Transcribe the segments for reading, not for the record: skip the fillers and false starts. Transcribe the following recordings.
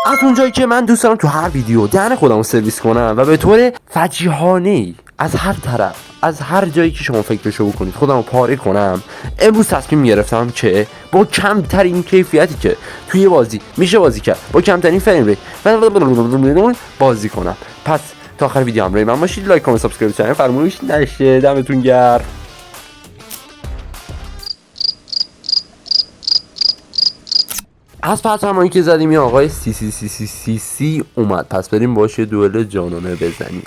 از اونجایی که من دوست دارم تو هر ویدیو دهن خودم رو سرویس کنم و به طور فجیحانه‌ای از هر طرف از هر جایی که شما فکرشو بکنید خودم رو پاره کنم، امروز تصمیم گرفتم که با کمترین کیفیتی که توی بازی میشه بازی کرد، با کمترین فریم ریت بازی کنم. پس تا آخر ویدیو همراه من باشید. لایک کامنت سابسکرایب چنل فراموش نشه. دمتون گرم. از پرچمایی که زدیم یه آقای سی اومد، پس بریم باش یه دوئل جانانه بزنیم.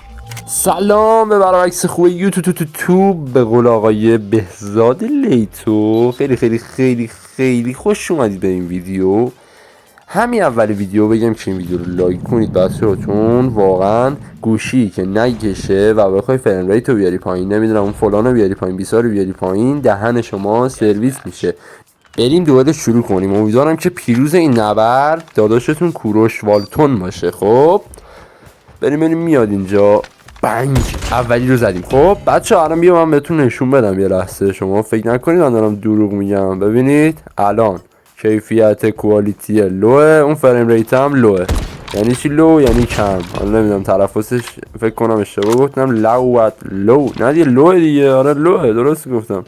سلام به برعکس خوب یوتیوب، به قول آقای بهزاد لیتو، خیلی خیلی خیلی خیلی خوش اومدید به این ویدیو. همین اول ویدیو بگم که این ویدیو رو لایک کنید بچه‌ها، چون واقعا گوشی که نگشه و بخوای فریم ریت رو بیاری پایین، نمیدونم اون فلان رو بیاری پایین، 20 رو بیاری پایین، دهن شما سرویس میشه. بریم دوئل شروع کنیم. امیدوارم که پیروز این نبرد داداشتون کوروش والتون باشه. خب بریم میاد اینجا. بنگ اولی رو زدیم. خب بچه الان بیا من بهتون نشون بدم یه لحظه، شما فکر نکنید من دارم دروغ میگم. ببینید الان کیفیت کوالیتی لوه، اون فریم ریت هم لوه. یعنی چی لو؟ یعنی کم. حالا نمیدونم تلفظش فکر کنم اشتباه گفتم. لو نه دیگه لوه دیگه. آره لوه، درست گفتم.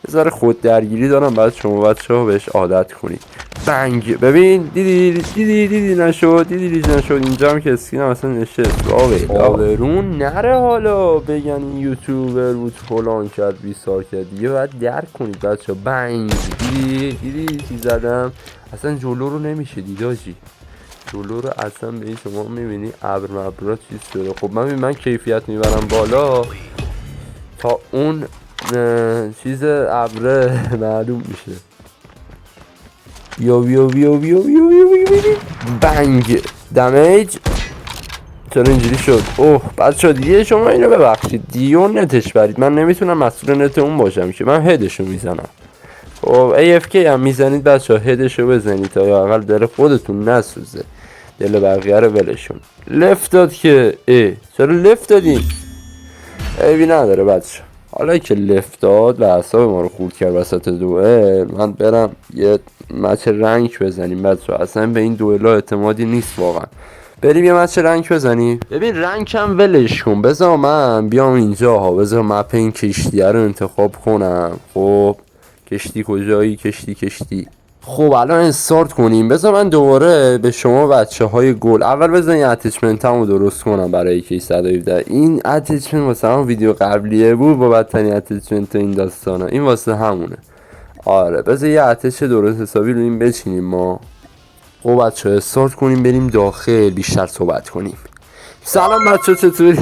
یه ذره خود درگیری دارم، بعد شما بچه‌ها بهش عادت کنید. بنگ ببین دیدی نشد، نشد. اینجا هم که اسکینم اصلا نشست. آورون نره حالا بگن این یوتیوبر بود فلان کرد بیسار کرد، دیگه باید درک کنید بچه‌ها. بنگ دیدی چی زدم؟ اصلا جلو رو نمیشه دیداجی، جلو رو اصلا به این شما میبینی ابر مبرا چیز شده. خب من کیفیت میبرم بالا تا اون چیز ابره معلوم میشه. بیا بنگ دمیج. چرا اینجوری شد؟ اوه بچه دیگه شما اینو ببخشید دیگه نتش برید، من نمیتونم مسئول نت اون باشم که من هدشو میزنم. خب AFK هم میزنید بچه ها، هدشو بزنید تا یا اقل دل خودتون نسوزه، دل بقیه رو ولشون. لفت داد که چرا لفت دادین؟ عیبی نداره بچه. حالا که لفت داد و اعصاب ما رو خورد کرد وسط دوئل، من برم یه مچ رنگ بزنیم بچه. اصلا به این دوئل اعتمادی نیست واقعا. بریم یه مچ رنگ بزنیم. ببین رنگ هم ولش کن، بذار من بیام اینجا ها، بذار مپ این کشتیه رو انتخاب کنم. خب کشتی کجایی؟ کشتی. خب الان استارت کنیم. بذار من دوباره به شما بچه های گل اول بذار این اتچمنت همو درست کنم برای کی 117. این اتچمنت واسه همون ویدیو قبلیه بود با بدترین اتچمنت این داستانا، این واسه همونه. آره بذار یه اتچ درست حسابی رو این بچینیم ما. خب بچه استارت کنیم بریم داخل بیشتر صحبت کنیم. سلام بچه چطوری؟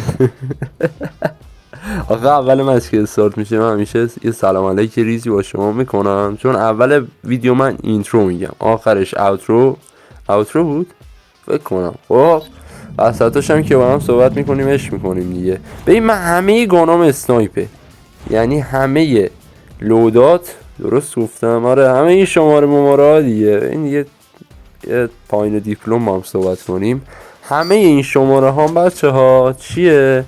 آخه اول مچ که استارت میشه من همیشه یه سلام علیک ریزی با شما میکنم، چون اول ویدیو من اینترو میگم، آخرش اوترو بود فکر کنم. خب وسطاش هم که با هم صحبت میکنیم اش میکنیم دیگه. ببین من همه گانام اسنایپه، یعنی همه لودات درست گفتم؟ آره همه این شماره دیگه. این دیگه یه پایین دیپلم با هم صحبت کنیم. همه این شماره ها بچه ها چیه؟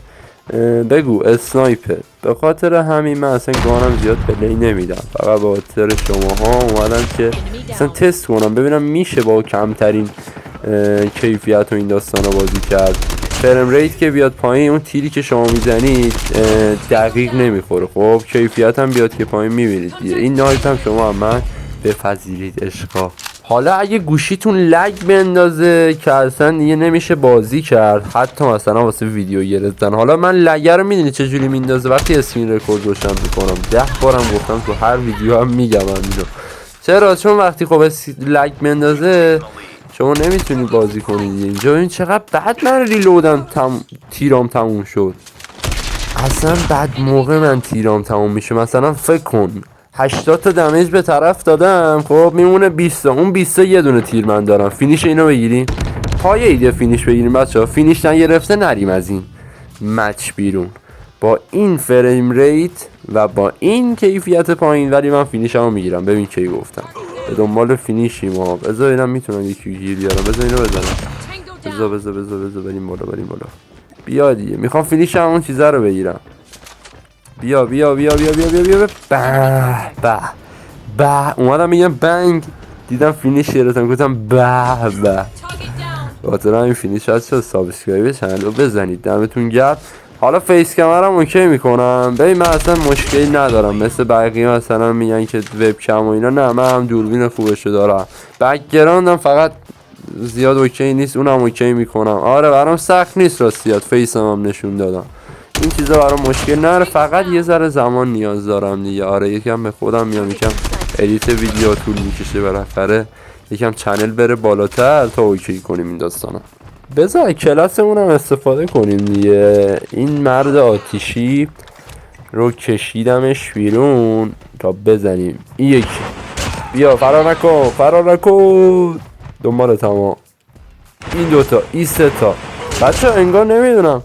بگو اسنایپر. به خاطر همین من اصلا گانم زیاد پلی نمیدم، فقط به خاطر شماها اومدم که اصلا تست کنم ببینم میشه با کمترین کیفیت و این داستانا بازی کرد. فریم ریت که بیاد پایین اون تیری که شما میزنید دقیق نمیخوره. خب کیفیت هم بیاد که پایین میبینید دیگه. این نایت هم شما هم من بپذیرید عشقا. حالا اگه گوشیتون لگ بندازه که اصلا دیگه نمیشه بازی کرد، حتی مثلا واسه ویدیو گرفتن. حالا من لگر رو میدونی چجوری میندازه؟ وقتی اسکرین رکورد روشن میکنم 10 بارم گفتم تو هر ویدیو هم میگم اینو. چرا؟ چون وقتی خب لگ بندازه شما نمیتونی بازی کنید. اینجا این چقدر بعد من ریلودم تیرام تموم شد. اصلا بعد موقع من تیرام تموم میشه. مثلا فکر کن 80 تا دمیج به طرف دادم، خب میمونه 20 تا. اون 20 تا یه دونه تیر من دارم. فینیش اینو بگیریم. پای ایده فینیش بگیریم بچه‌ها. فینیش نگرفته نریم از این مچ بیرون با این فریم ریت و با این کیفیت پایین، ولی من فینیشمو میگیرم. ببین کی گفتم به دنبال فینیشیم ها. بذار اینم میتونم یکی گیر بیارم. بذار اینو بزنم. بذار بریم بالا. بیا دیگه میخوام فینیشم اون چیزا رو بگیرم. بیا به اومدم میگم بنگ، دیدم فینیش گرفتم گفتم به خاطر همین فینیش هست سابسکرایب چنل رو بزنید. دمتون گرم. حالا فیس کمرم اوکی میکنم. ببین من اصلا مشکلی ندارم مثل بقیه مثلا میگن که وبکم و اینا، نه من هم دوربین خوبشو دارم. بک‌گراندم فقط زیاد اوکی نیست، اونم اوکی میکنم. آره برام سخت نیست راستیات، فیسم هم نشون دادم، این چیزا برام مشکل نره، فقط یه ذره زمان نیاز دارم دیگه. آره یکم به خودم میام، یکم ادیت ویدیو طول میکشه، بالاخره یکم چنل بره بالاتر تا اوکی کنیم این داستانا. بذار کلاسمون هم استفاده کنیم دیگه. این مرد آتیشی رو کشیدمش بیرون تا بزنیم. این یکی بیا فرار نکن، فرار نکن، دنبال تمام. این دوتا، این سه تا. بچه انگار نمیدونم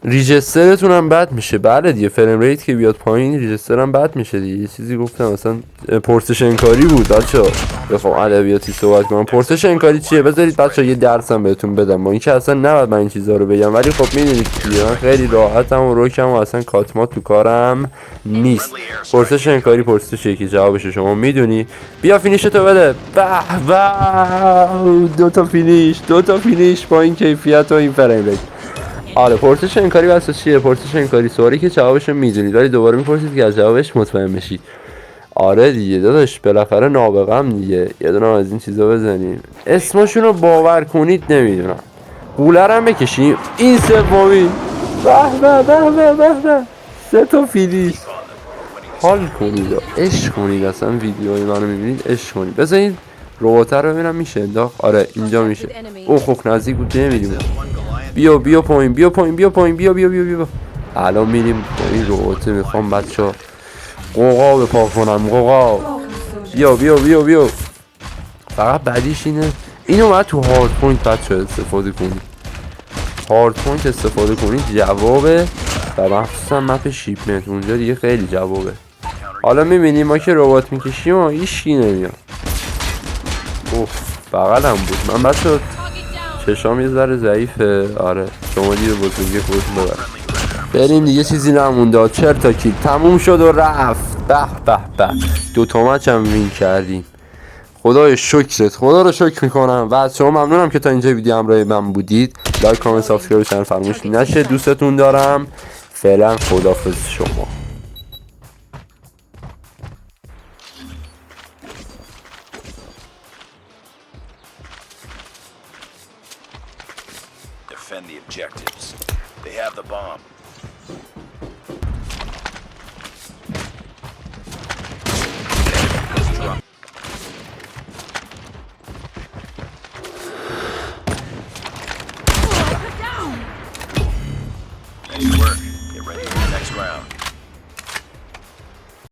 ریجسترتون هم بد میشه. بله دیگه فریم ریت که بیاد پایین ریجستر هم بد میشه دیگه. یه چیزی گفتم مثلا پرسش انکاری بود بچه‌ها، بخوام ادبیاتی صحبت کنم. پرسش انکاری چیه؟ بذارید بچه‌ها یه درسم بهتون بدم. با اینکه اصلا نباید من این چیزا رو بگم، ولی خب میدونید دیگه من خیلی راحتم و روکم و اصلا کاتما تو کارم نیست. پرسش انکاری پرسشی که جوابش شما میدونی. بیا فینیشتو بده. به به، دو تا فینیش با این کیفیت و این فریم ریت. آره پرسش انکاری واسه چیه؟ پرسش انکاری سوالی که جوابشو میدونید ولی دوباره میپرسید که از جوابش مطمئن بشید. آره دیگه داداش بالاخره نابغم دیگه. یه دونه از این چیزا بزنیم. اسمشون رو باور کنید نمیدونم. قولرم بکشیم. این سومی. به به به به به به، سه تا فینیش. حال کنید، عشق کنید، اصلا ویدیوهای منو میبینید عشق کنید. بذارید رباتر رو ببینم میشه انداخت. آره اینجا میشه. اوه خوک نزدیک بود نمیدونم. بیا پایین، بیا پایین، بیا پایین، بیا الان میریم. این رباته میخوام بچه قوقا بپا کنم. قوقا بیا فقط بعدیش اینه اینو باید تو هارد پوینت بچه استفاده کنید. هارد پوینت استفاده کنید جوابه، و مخصوصا مپ شیپمنت اونجا دیگه خیلی جوابه. حالا میبینیم ما که ربات میکشیم و هیچکی نمیاد. اوه بغلم بود. من بچه چشام یه ذره ضعیفه. آره شما دیر بزرگی خودتون ببرید. بریم دیگه چیزی نمونده. 40 تا کیل تموم شد و رفت. به به به، 2 تا مچ هم وین کردیم. خدای شکرت، خدا رو شکر میکنم. و از شما ممنونم که تا اینجا ویدیو همراه من بودید. لایک کامنت سابسکرایب چنل فراموش نشه. دوستتون دارم. فعلا خداحافظ شما. Defend the objectives. They have the bomb. Nice work. Get ready for the next round.